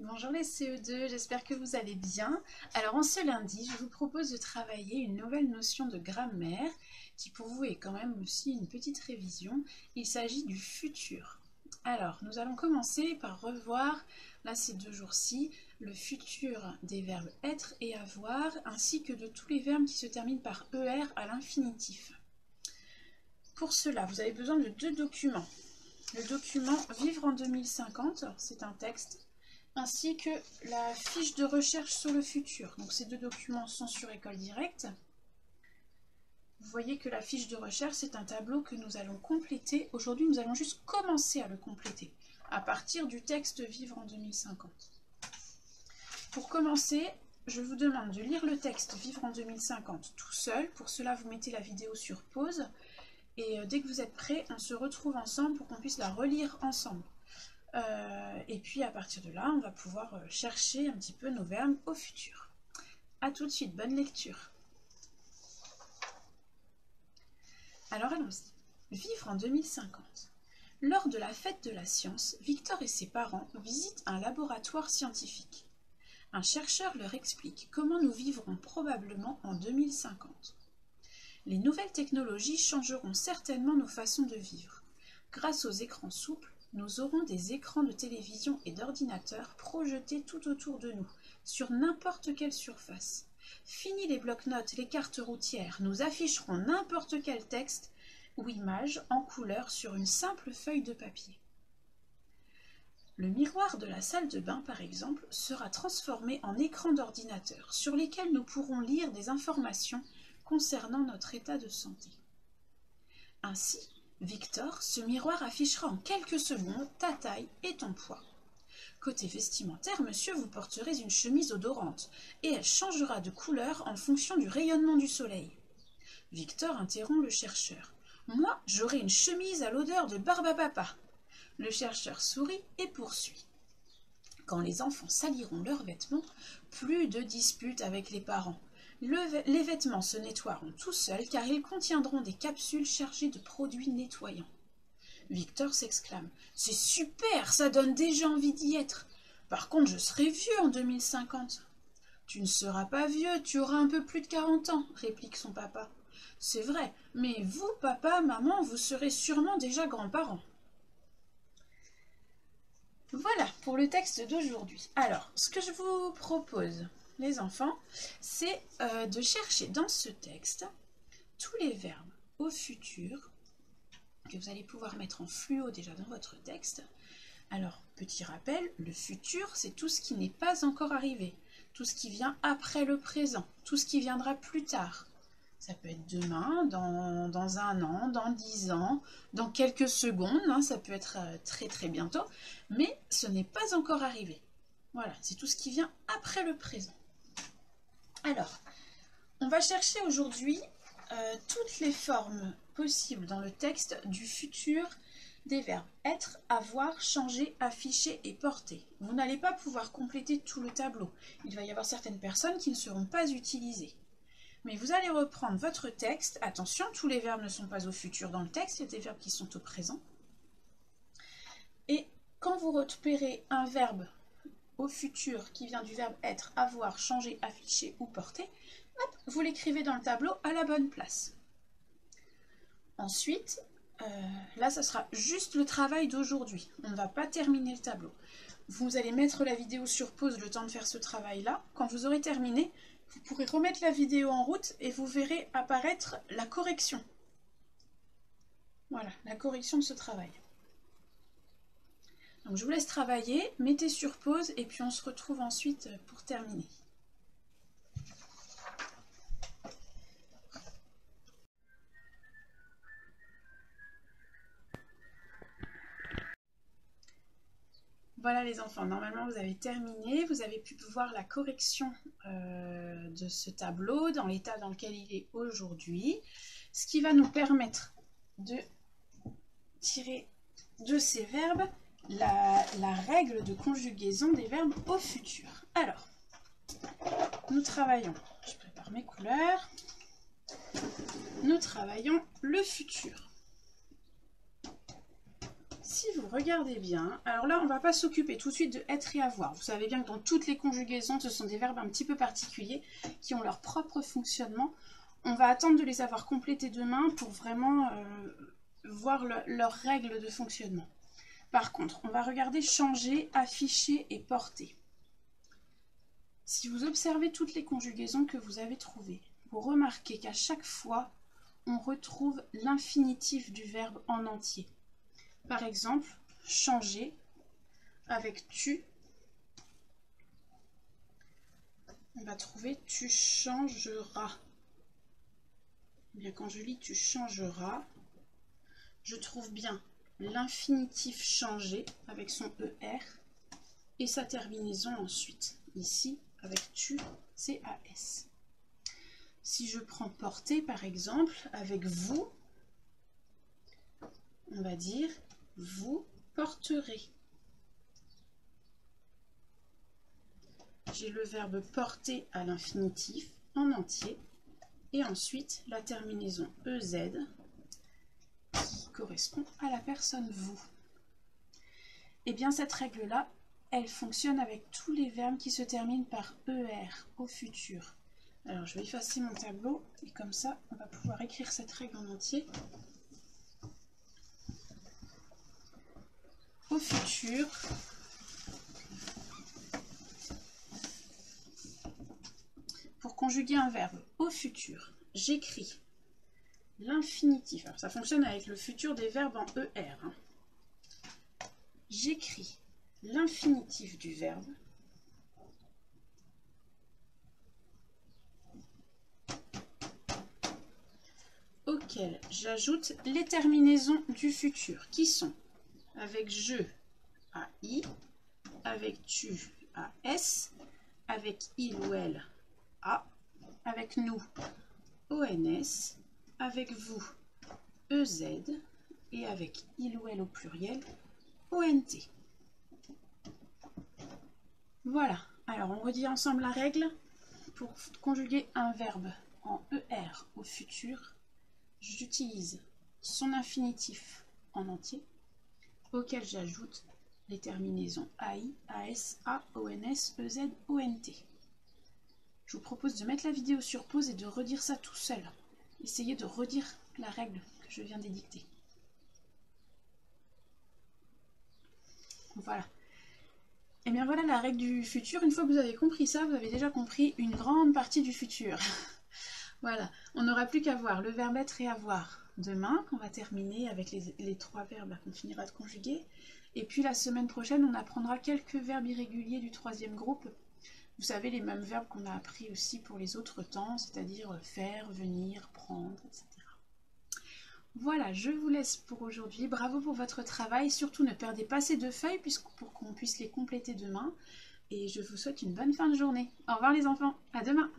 Bonjour les CE2, j'espère que vous allez bien. Alors en ce lundi, je vous propose de travailler une nouvelle notion de grammaire qui pour vous est quand même aussi une petite révision. Il s'agit du futur. Alors nous allons commencer par revoir, là ces 2 jours-ci, le futur des verbes être et avoir ainsi que de tous les verbes qui se terminent par ER à l'infinitif. Pour cela, vous avez besoin de 2 documents. Le document Vivre en 2050, c'est un texte, ainsi que la fiche de recherche sur le futur. Donc ces 2 documents sont sur École Directe. Vous voyez que la fiche de recherche, c'est un tableau que nous allons compléter. Aujourd'hui, nous allons juste commencer à le compléter, à partir du texte Vivre en 2050. Pour commencer, je vous demande de lire le texte Vivre en 2050 tout seul. Pour cela, vous mettez la vidéo sur pause. Et dès que vous êtes prêts, on se retrouve ensemble pour qu'on puisse la relire ensemble. Et puis à partir de là, on va pouvoir chercher un petit peu nos verbes au futur. A tout de suite, bonne lecture. Alors allons-y. Vivre en 2050. Lors de la fête de la science, Victor et ses parents visitent un laboratoire scientifique. Un chercheur leur explique comment nous vivrons probablement en 2050. Les nouvelles technologies changeront certainement nos façons de vivre. Grâce aux écrans souples, nous aurons des écrans de télévision et d'ordinateur projetés tout autour de nous, sur n'importe quelle surface. Fini les blocs-notes, les cartes routières, nous afficherons n'importe quel texte ou image en couleur sur une simple feuille de papier. Le miroir de la salle de bain, par exemple, sera transformé en écran d'ordinateur, sur lesquels nous pourrons lire des informations concernant notre état de santé. Ainsi, Victor, ce miroir affichera en quelques secondes ta taille et ton poids. Côté vestimentaire, monsieur, vous porterez une chemise odorante et elle changera de couleur en fonction du rayonnement du soleil. Victor interrompt le chercheur. Moi, j'aurai une chemise à l'odeur de barbe à papa. Le chercheur sourit et poursuit. Quand les enfants saliront leurs vêtements, plus de disputes avec les parents. Les vêtements se nettoieront tout seuls car ils contiendront des capsules chargées de produits nettoyants. Victor s'exclame. C'est super, ça donne déjà envie d'y être. Par contre, je serai vieux en 2050. Tu ne seras pas vieux, tu auras un peu plus de 40 ans, réplique son papa. C'est vrai, mais vous, papa, maman, vous serez sûrement déjà grands-parents. Voilà pour le texte d'aujourd'hui. Alors, ce que je vous propose, les enfants, c'est de chercher dans ce texte tous les verbes au futur que vous allez pouvoir mettre en fluo déjà dans votre texte. Alors, petit rappel, le futur, c'est tout ce qui n'est pas encore arrivé, tout ce qui vient après le présent, tout ce qui viendra plus tard. Ça peut être demain, dans 1 an, dans 10 ans, dans quelques secondes, hein, ça peut être très très bientôt, mais ce n'est pas encore arrivé. Voilà, c'est tout ce qui vient après le présent. Alors, on va chercher aujourd'hui toutes les formes possibles dans le texte du futur des verbes être, avoir, changer, afficher et porter. Vous n'allez pas pouvoir compléter tout le tableau. Il va y avoir certaines personnes qui ne seront pas utilisées. Mais vous allez reprendre votre texte. Attention, tous les verbes ne sont pas au futur dans le texte, il y a des verbes qui sont au présent. Et quand vous repérez un verbe au futur qui vient du verbe être, avoir, changer, afficher ou porter, hop, vous l'écrivez dans le tableau à la bonne place. Ensuite, là, ça sera juste le travail d'aujourd'hui. On ne va pas terminer le tableau. Vous allez mettre la vidéo sur pause le temps de faire ce travail-là. Quand vous aurez terminé, vous pourrez remettre la vidéo en route et vous verrez apparaître la correction. Voilà, la correction de ce travail. Donc je vous laisse travailler, mettez sur pause et puis on se retrouve ensuite pour terminer. Voilà les enfants, normalement vous avez terminé, vous avez pu voir la correction de ce tableau dans l'état dans lequel il est aujourd'hui, ce qui va nous permettre de tirer de ces verbes la règle de conjugaison des verbes au futur. Alors, nous travaillons, je prépare mes couleurs, nous travaillons le futur. si vous regardez bien, alors là on ne va pas s'occuper tout de suite de être et avoir. Vous savez bien que dans toutes les conjugaisons, ce sont des verbes un petit peu particuliers qui ont leur propre fonctionnement. On va attendre de les avoir complétés demain pour vraiment voir leurs règles de fonctionnement. Par contre, on va regarder changer, afficher et porter. Si vous observez toutes les conjugaisons que vous avez trouvées, vous remarquez qu'à chaque fois, on retrouve l'infinitif du verbe en entier. Par exemple, changer avec tu, on va trouver tu changeras. Eh bien, quand je lis tu changeras, je trouve bien l'infinitif changer avec son ER et sa terminaison ensuite. Ici, avec tu, CAS. Si je prends porter par exemple, avec vous, on va dire vous porterez. J'ai le verbe porter à l'infinitif en entier et ensuite la terminaison EZ qui correspond à la personne vous. Et bien cette règle-là, elle fonctionne avec tous les verbes qui se terminent par ER au futur. Alors je vais effacer mon tableau et comme ça on va pouvoir écrire cette règle en entier. Au futur, pour conjuguer un verbe au futur, j'écris l'infinitif. Alors ça fonctionne avec le futur des verbes en ER. J'écris l'infinitif du verbe auquel j'ajoute les terminaisons du futur qui sont avec je à i, avec tu à s, avec il ou elle a, avec nous ons, avec vous ez et avec il ou elle au pluriel ont. Voilà, alors on redit ensemble la règle. Pour conjuguer un verbe en ER au futur, j'utilise son infinitif en entier auquel j'ajoute les terminaisons AI, AS, A, ONS, EZ, ONT. Je vous propose de mettre la vidéo sur pause et de redire ça tout seul. Essayez de redire la règle que je viens d'édicter. Voilà. Et bien voilà la règle du futur. Une fois que vous avez compris ça, vous avez déjà compris une grande partie du futur. Voilà, on n'aura plus qu'à voir le verbe être et avoir demain, qu'on va terminer avec les trois verbes qu'on finira de conjuguer. Et puis la semaine prochaine, on apprendra quelques verbes irréguliers du troisième groupe. Vous savez, les mêmes verbes qu'on a appris aussi pour les autres temps, c'est-à-dire faire, venir, prendre, etc. Voilà, je vous laisse pour aujourd'hui. Bravo pour votre travail. Surtout, ne perdez pas ces deux feuilles pour qu'on puisse les compléter demain. Et je vous souhaite une bonne fin de journée. Au revoir les enfants, à demain.